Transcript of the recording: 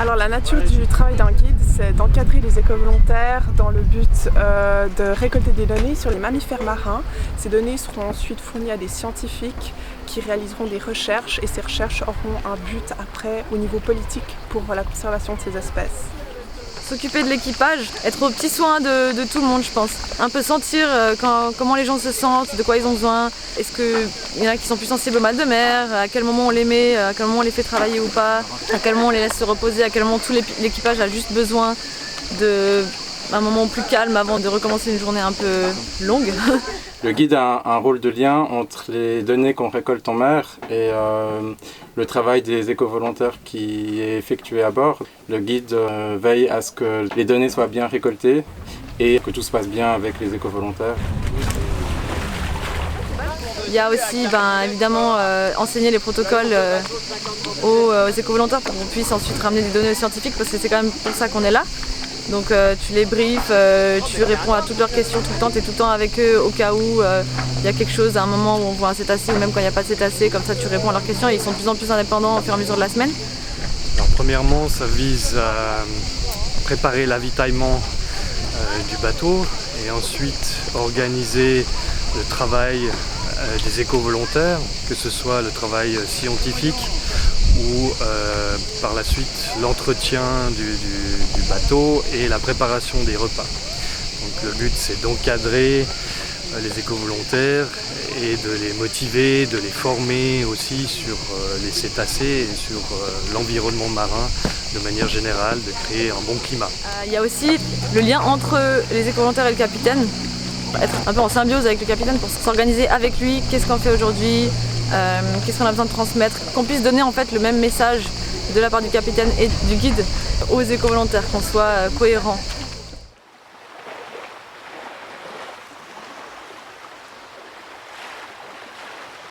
Alors la nature du travail d'un guide, c'est d'encadrer les éco-volontaires dans le but de récolter des données sur les mammifères marins. Ces données seront ensuite fournies à des scientifiques qui réaliseront des recherches et ces recherches auront un but après au niveau politique pour la conservation de ces espèces. S'occuper de l'équipage, être au petit soin de tout le monde, je pense. Un peu sentir comment les gens se sentent, de quoi ils ont besoin. Est-ce qu'il y en a qui sont plus sensibles au mal de mer, à quel moment on les met, à quel moment on les fait travailler ou pas, à quel moment on les laisse se reposer, à quel moment tout l'équipage a juste besoin d'un moment plus calme avant de recommencer une journée un peu longue. Le guide a un rôle de lien entre les données qu'on récolte en mer et le travail des éco-volontaires qui est effectué à bord. Le guide veille à ce que les données soient bien récoltées et que tout se passe bien avec les éco-volontaires. Il y a aussi évidemment enseigner les protocoles aux éco-volontaires pour qu'on puisse ensuite ramener des données aux scientifiques parce que c'est quand même pour ça qu'on est là. Donc tu les briefes, tu réponds à toutes leurs questions tout le temps, tu es tout le temps avec eux au cas où il y a quelque chose à un moment où on voit un cétacé ou même quand il n'y a pas de cétacé, comme ça tu réponds à leurs questions et ils sont de plus en plus indépendants au fur et à mesure de la semaine. Alors, premièrement, ça vise à préparer l'avitaillement du bateau et ensuite organiser le travail des éco-volontaires, que ce soit le travail scientifique ou par la suite l'entretien du bateau et la préparation des repas. Donc le but c'est d'encadrer les éco-volontaires et de les motiver, de les former aussi sur les cétacés et sur l'environnement marin de manière générale, de créer un bon climat. Il y a aussi le lien entre les éco-volontaires et le capitaine, être un peu en symbiose avec le capitaine pour s'organiser avec lui, qu'est-ce qu'on fait aujourd'hui, qu'est-ce qu'on a besoin de transmettre, qu'on puisse donner en fait le même message de la part du capitaine et du guide aux éco-volontaires, qu'on soit cohérents.